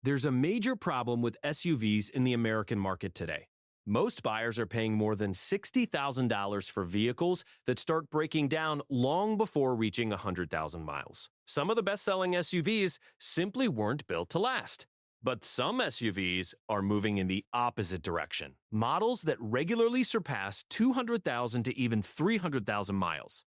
There's a major problem with SUVs in the American market today. Most buyers are paying more than $60,000 for vehicles that start breaking down long before reaching 100,000 miles. Some of the best-selling SUVs simply weren't built to last. But some SUVs are moving in the opposite direction. Models that regularly surpass 200,000 to even 300,000 miles.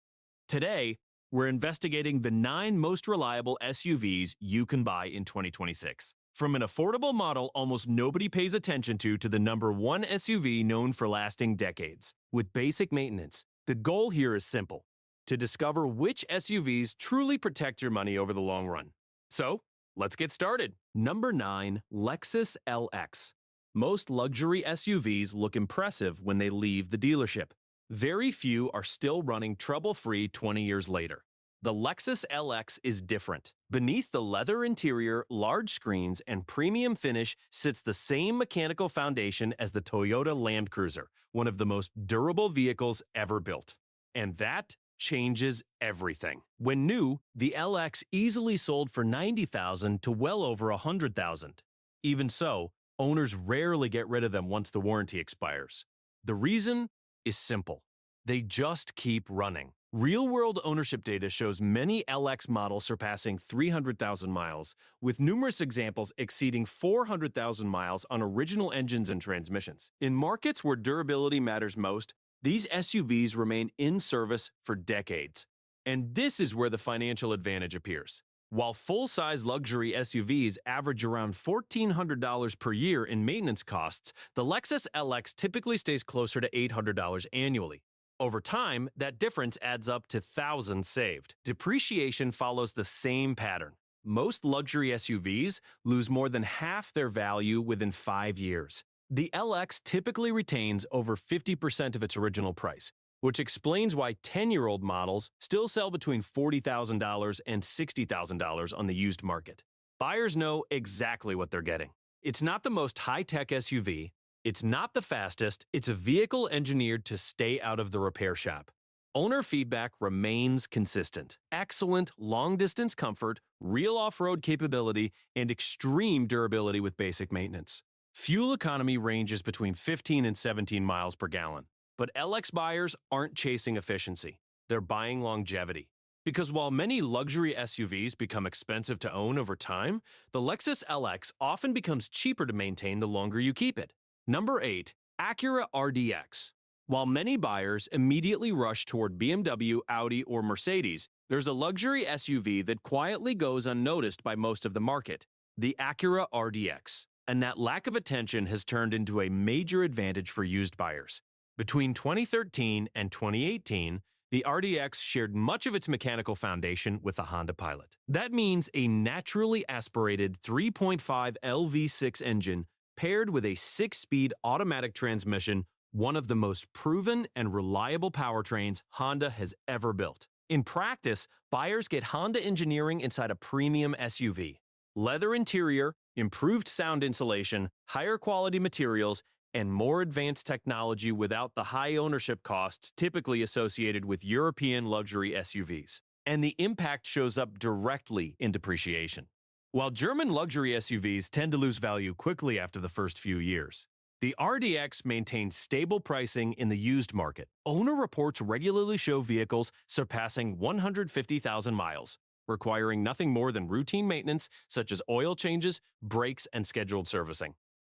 Today, we're investigating the 9 most reliable SUVs you can buy in 2026. From an affordable model almost nobody pays attention to the number one SUV known for lasting decades. With basic maintenance, the goal here is simple: to discover which SUVs truly protect your money over the long run. So, let's get started. Number 9. Lexus LX. Most luxury SUVs look impressive when they leave the dealership. Very few are still running trouble-free 20 years later. The Lexus LX is different. Beneath the leather interior, large screens, and premium finish sits the same mechanical foundation as the Toyota Land Cruiser, one of the most durable vehicles ever built. And that changes everything. When new, the LX easily sold for $90,000 to well over $100,000. Even so, owners rarely get rid of them once the warranty expires. The reason is simple: they just keep running. Real-world ownership data shows many LX models surpassing 300,000 miles, with numerous examples exceeding 400,000 miles on original engines and transmissions. In markets where durability matters most, these SUVs remain in service for decades. And this is where the financial advantage appears. While full-size luxury SUVs average around $1,400 per year in maintenance costs, the Lexus LX typically stays closer to $800 annually. Over time, that difference adds up to thousands saved. Depreciation follows the same pattern. Most luxury SUVs lose more than half their value within 5 years. The LX typically retains over 50% of its original price, which explains why 10-year-old models still sell between $40,000 and $60,000 on the used market. Buyers know exactly what they're getting. It's not the most high-tech SUV. It's not the fastest. It's a vehicle engineered to stay out of the repair shop. Owner feedback remains consistent: excellent long-distance comfort, real off-road capability, and extreme durability with basic maintenance. Fuel economy ranges between 15 and 17 miles per gallon. But LX buyers aren't chasing efficiency. They're buying longevity. Because while many luxury SUVs become expensive to own over time, the Lexus LX often becomes cheaper to maintain the longer you keep it. Number 8. Acura RDX. While many buyers immediately rush toward BMW, Audi, or Mercedes, there's a luxury SUV that quietly goes unnoticed by most of the market: the Acura RDX. And that lack of attention has turned into a major advantage for used buyers. Between 2013 and 2018, the RDX shared much of its mechanical foundation with the Honda Pilot. That means a naturally aspirated 3.5 LV6 engine paired with a 6-speed automatic transmission, one of the most proven and reliable powertrains Honda has ever built. In practice, buyers get Honda engineering inside a premium SUV. Leather interior, improved sound insulation, higher quality materials, and more advanced technology without the high ownership costs typically associated with European luxury SUVs. And the impact shows up directly in depreciation. While German luxury SUVs tend to lose value quickly after the first few years, the RDX maintains stable pricing in the used market. Owner reports regularly show vehicles surpassing 150,000 miles, requiring nothing more than routine maintenance such as oil changes, brakes, and scheduled servicing.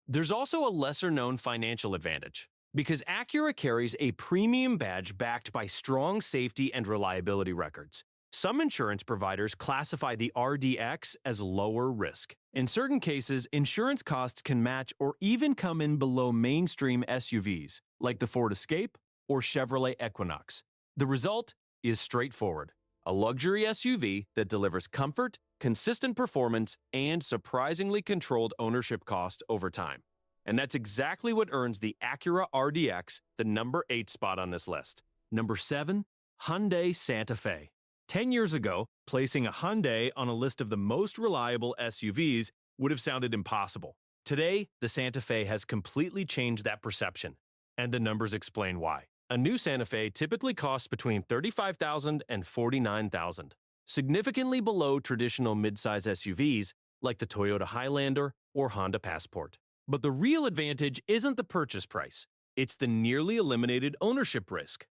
There's also a lesser-known financial advantage. Because Acura carries a premium badge backed by strong safety and reliability records, some insurance providers classify the RDX as lower risk. In certain cases, insurance costs can match or even come in below mainstream SUVs, like the Ford Escape or Chevrolet Equinox. The result is straightforward: a luxury SUV that delivers comfort, consistent performance, and surprisingly controlled ownership cost over time. And that's exactly what earns the Acura RDX the number 8 spot on this list. Number 7. Hyundai Santa Fe. 10 years ago, placing a Hyundai on a list of the most reliable SUVs would have sounded impossible. Today, the Santa Fe has completely changed that perception, and the numbers explain why. A new Santa Fe typically costs between $35,000 and $49,000, significantly below traditional midsize SUVs like the Toyota Highlander or Honda Passport. But the real advantage isn't the purchase price. It's the nearly eliminated ownership risk.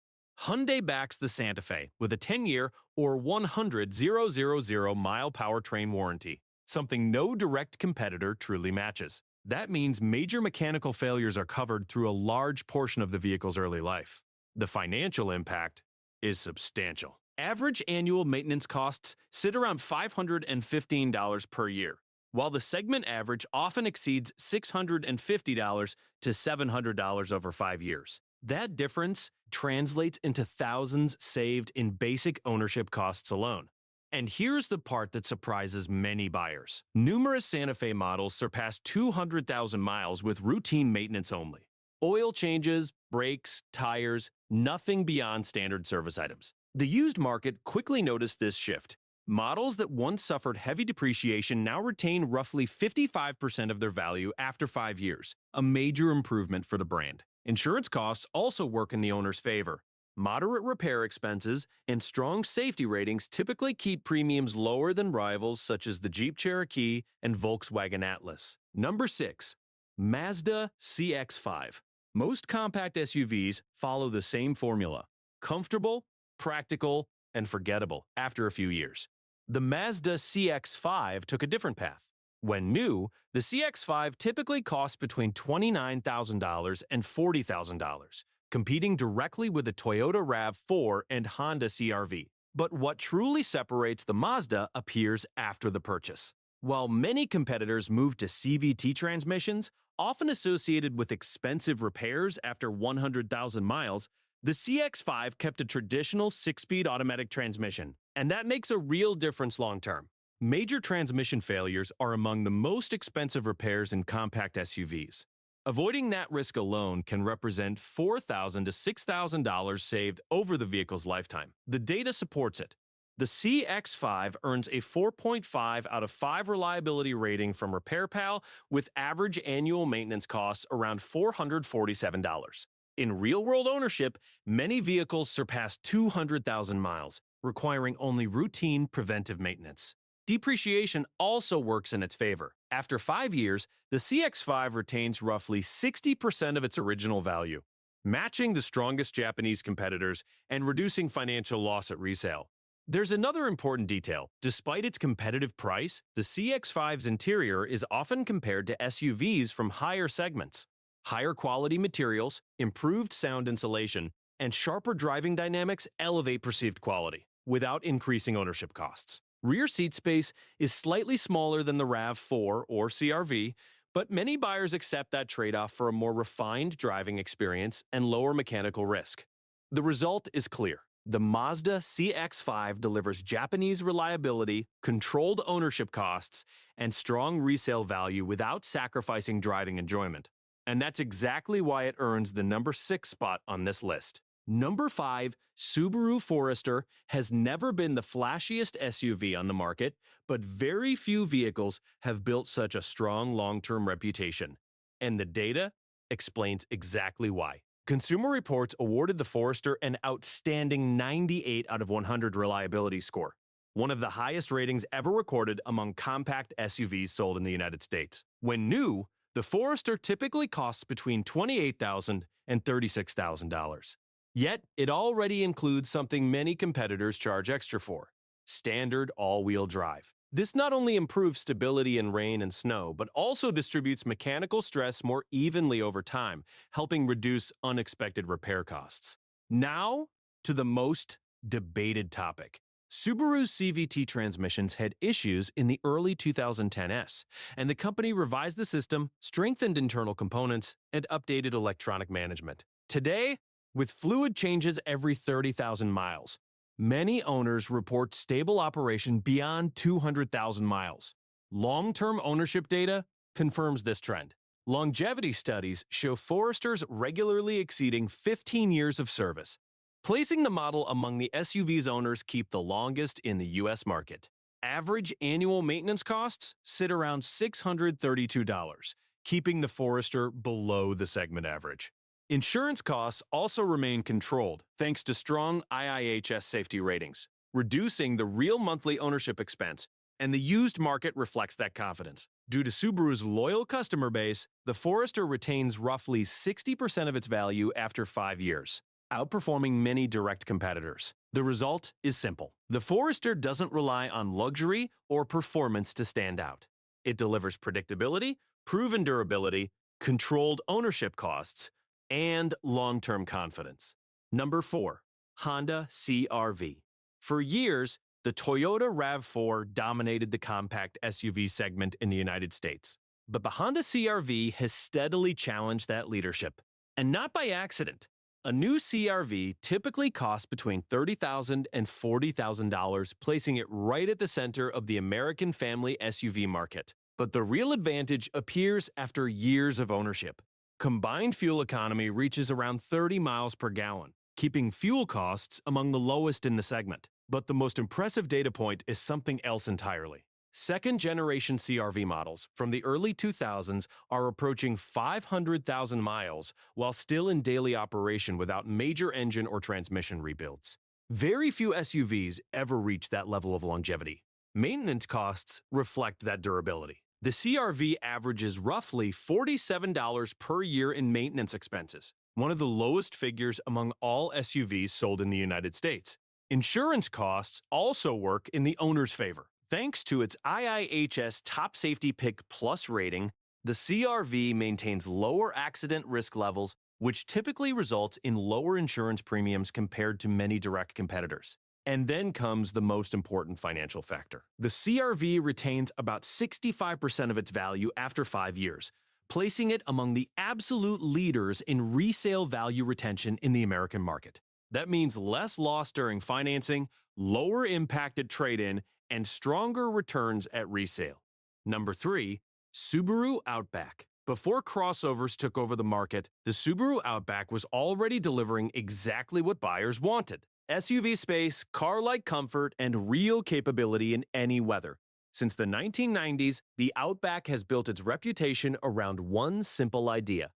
Hyundai backs the Santa Fe with a 10-year or 100,000-mile powertrain warranty, something no direct competitor truly matches. That means major mechanical failures are covered through a large portion of the vehicle's early life. The financial impact is substantial. Average annual maintenance costs sit around $515 per year, while the segment average often exceeds $650 to $700 over 5 years. That difference translates into thousands saved in basic ownership costs alone. And here's the part that surprises many buyers. Numerous Santa Fe models surpass 200,000 miles with routine maintenance only. Oil changes, brakes, tires, nothing beyond standard service items. The used market quickly noticed this shift. Models that once suffered heavy depreciation now retain roughly 55% of their value after 5 years, a major improvement for the brand. Insurance costs also work in the owner's favor. Moderate repair expenses and strong safety ratings typically keep premiums lower than rivals such as the Jeep Cherokee and Volkswagen Atlas. Number 6. Mazda CX-5. Most compact SUVs follow the same formula: comfortable, practical, and forgettable after a few years. The Mazda CX-5 took a different path. When new, the CX-5 typically costs between $29,000 and $40,000, competing directly with the Toyota RAV4 and Honda CR-V. But what truly separates the Mazda appears after the purchase. While many competitors move to CVT transmissions, often associated with expensive repairs after 100,000 miles, the CX-5 kept a traditional 6-speed automatic transmission, and that makes a real difference long-term. Major transmission failures are among the most expensive repairs in compact SUVs. Avoiding that risk alone can represent $4,000 to $6,000 saved over the vehicle's lifetime. The data supports it. The CX-5 earns a 4.5 out of 5 reliability rating from RepairPal, with average annual maintenance costs around $447. In real-world ownership, many vehicles surpass 200,000 miles, requiring only routine preventive maintenance. Depreciation also works in its favor. After 5 years, the CX-5 retains roughly 60% of its original value, matching the strongest Japanese competitors and reducing financial loss at resale. There's another important detail. Despite its competitive price, the CX-5's interior is often compared to SUVs from higher segments. Higher quality materials, improved sound insulation, and sharper driving dynamics elevate perceived quality without increasing ownership costs. Rear seat space is slightly smaller than the RAV4 or CR-V, but many buyers accept that trade-off for a more refined driving experience and lower mechanical risk. The result is clear. The Mazda CX-5 delivers Japanese reliability, controlled ownership costs, and strong resale value without sacrificing driving enjoyment. And that's exactly why it earns the number 6 spot on this list. Number 5, Subaru Forester has never been the flashiest SUV on the market, but very few vehicles have built such a strong long-term reputation. And the data explains exactly why. Consumer Reports awarded the Forester an outstanding 98 out of 100 reliability score, one of the highest ratings ever recorded among compact SUVs sold in the United States. When new, the Forester typically costs between $28,000 and $36,000. Yet, it already includes something many competitors charge extra for: standard all-wheel drive. This not only improves stability in rain and snow, but also distributes mechanical stress more evenly over time, helping reduce unexpected repair costs. Now, to the most debated topic. Subaru's CVT transmissions had issues in the early 2010s, and the company revised the system, strengthened internal components, and updated electronic management. Today, with fluid changes every 30,000 miles, many owners report stable operation beyond 200,000 miles. Long-term ownership data confirms this trend. Longevity studies show Foresters regularly exceeding 15 years of service, placing the model among the SUV's owners keep the longest in the U.S. market. Average annual maintenance costs sit around $632, keeping the Forester below the segment average. Insurance costs also remain controlled thanks to strong IIHS safety ratings, reducing the real monthly ownership expense, and the used market reflects that confidence. Due to Subaru's loyal customer base, the Forester retains roughly 60% of its value after 5 years, outperforming many direct competitors. The result is simple. The Forester doesn't rely on luxury or performance to stand out. It delivers predictability, proven durability, controlled ownership costs, and long-term confidence. Number 4. Honda CR-V. For years, the Toyota RAV4 dominated the compact SUV segment in the United States. But the Honda CR-V has steadily challenged that leadership. And not by accident. A new CR-V typically costs between $30,000 and $40,000, placing it right at the center of the American family SUV market. But the real advantage appears after years of ownership. Combined fuel economy reaches around 30 miles per gallon, keeping fuel costs among the lowest in the segment. But the most impressive data point is something else entirely. Second-generation CR-V models from the early 2000s are approaching 500,000 miles while still in daily operation without major engine or transmission rebuilds. Very few SUVs ever reach that level of longevity. Maintenance costs reflect that durability. The CR-V averages roughly $47 per year in maintenance expenses, one of the lowest figures among all SUVs sold in the United States. Insurance costs also work in the owner's favor. Thanks to its IIHS Top Safety Pick Plus rating, the CR-V maintains lower accident risk levels, which typically results in lower insurance premiums compared to many direct competitors. And then comes the most important financial factor. The CR-V retains about 65% of its value after 5 years, placing it among the absolute leaders in resale value retention in the American market. That means less loss during financing, lower impacted trade-in, and stronger returns at resale. Number 3. Subaru Outback. Before crossovers took over the market, the Subaru Outback was already delivering exactly what buyers wanted: SUV space, car-like comfort, and real capability in any weather. Since the 1990s, the Outback has built its reputation around one simple idea: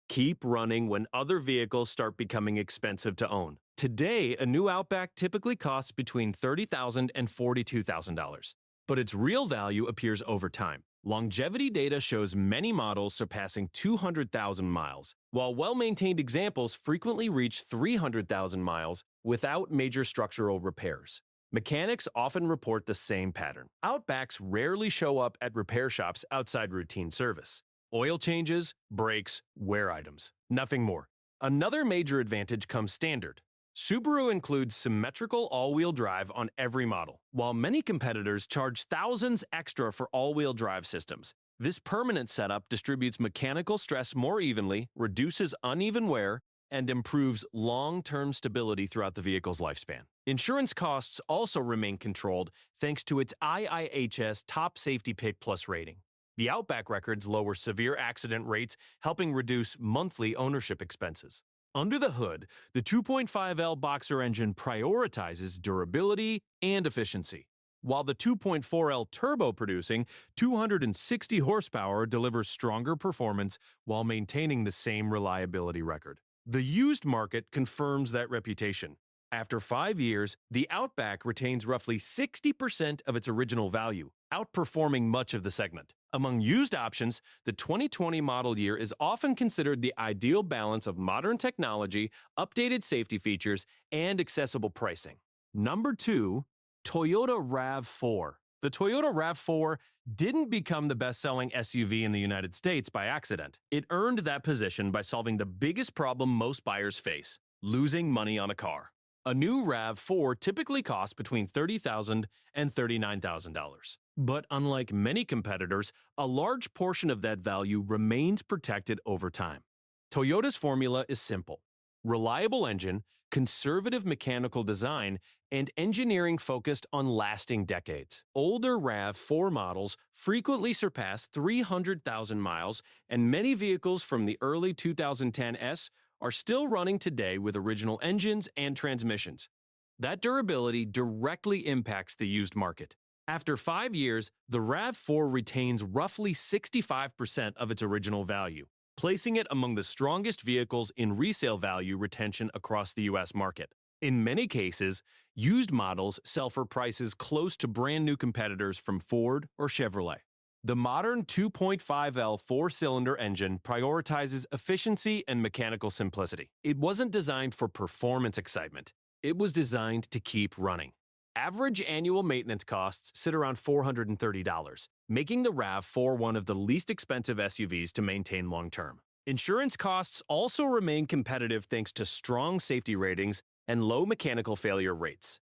keep running when other vehicles start becoming expensive to own. Today, a new Outback typically costs between $30,000 and $42,000, but its real value appears over time. Longevity data shows many models surpassing 200,000 miles, while well-maintained examples frequently reach 300,000 miles without major structural repairs. Mechanics often report the same pattern. Outbacks rarely show up at repair shops outside routine service. Oil changes, brakes, wear items. Nothing more. Another major advantage comes standard. Subaru includes symmetrical all-wheel drive on every model, while many competitors charge thousands extra for all-wheel drive systems. This permanent setup distributes mechanical stress more evenly, reduces uneven wear, and improves long-term stability throughout the vehicle's lifespan. Insurance costs also remain controlled thanks to its IIHS Top Safety Pick Plus rating. The Outback records lower severe accident rates, helping reduce monthly ownership expenses. Under the hood, the 2.5L Boxer engine prioritizes durability and efficiency, while the 2.4L turbo-producing 260 horsepower delivers stronger performance while maintaining the same reliability record. The used market confirms that reputation. After 5 years, the Outback retains roughly 60% of its original value, outperforming much of the segment. Among used options, the 2020 model year is often considered the ideal balance of modern technology, updated safety features, and accessible pricing. Number 2. Toyota RAV4. The Toyota RAV4 didn't become the best-selling SUV in the United States by accident. It earned that position by solving the biggest problem most buyers face: losing money on a car. A new RAV4 typically costs between $30,000 and $39,000. But unlike many competitors, a large portion of that value remains protected over time. Toyota's formula is simple: reliable engine, conservative mechanical design, and engineering focused on lasting decades. Older RAV4 models frequently surpass 300,000 miles, and many vehicles from the early 2010s are still running today with original engines and transmissions. That durability directly impacts the used market. After 5 years, the RAV4 retains roughly 65% of its original value, placing it among the strongest vehicles in resale value retention across the US market. In many cases, used models sell for prices close to brand new competitors from Ford or Chevrolet. The modern 2.5L four-cylinder engine prioritizes efficiency and mechanical simplicity. It wasn't designed for performance excitement. It was designed to keep running. Average annual maintenance costs sit around $430, making the RAV4 one of the least expensive SUVs to maintain long-term. Insurance costs also remain competitive thanks to strong safety ratings and low mechanical failure rates.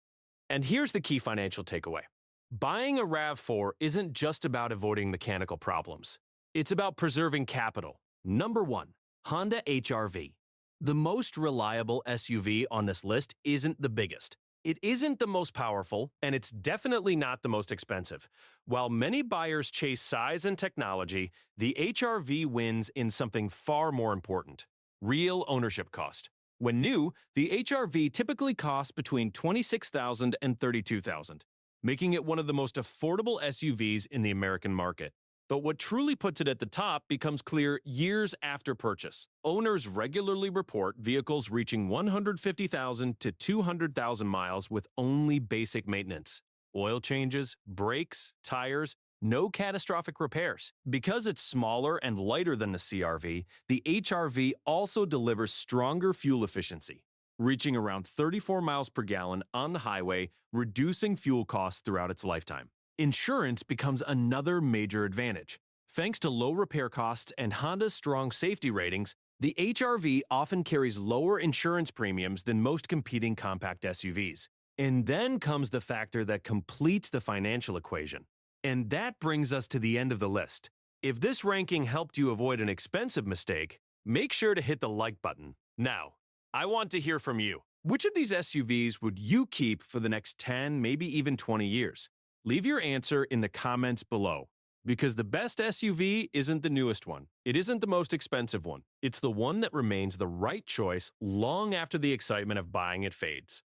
And here's the key financial takeaway. Buying a RAV4 isn't just about avoiding mechanical problems. It's about preserving capital. Number 1. Honda HR-V. The most reliable SUV on this list isn't the biggest. It isn't the most powerful, and it's definitely not the most expensive. While many buyers chase size and technology, the HR-V wins in something far more important: real ownership cost. When new, the HR-V typically costs between $26,000 and $32,000, making it one of the most affordable SUVs in the American market. But what truly puts it at the top becomes clear years after purchase. Owners regularly report vehicles reaching 150,000 to 200,000 miles with only basic maintenance. Oil changes, brakes, tires, no catastrophic repairs. Because it's smaller and lighter than the CR-V, the HR-V also delivers stronger fuel efficiency, reaching around 34 miles per gallon on the highway, reducing fuel costs throughout its lifetime. Insurance becomes another major advantage. Thanks to low repair costs and Honda's strong safety ratings, the HR-V often carries lower insurance premiums than most competing compact SUVs. And then comes the factor that completes the financial equation. And that brings us to the end of the list. If this ranking helped you avoid an expensive mistake, make sure to hit the like button. Now, I want to hear from you. Which of these SUVs would you keep for the next 10, maybe even 20 years? Leave your answer in the comments below. Because the best SUV isn't the newest one. It isn't the most expensive one. It's the one that remains the right choice long after the excitement of buying it fades.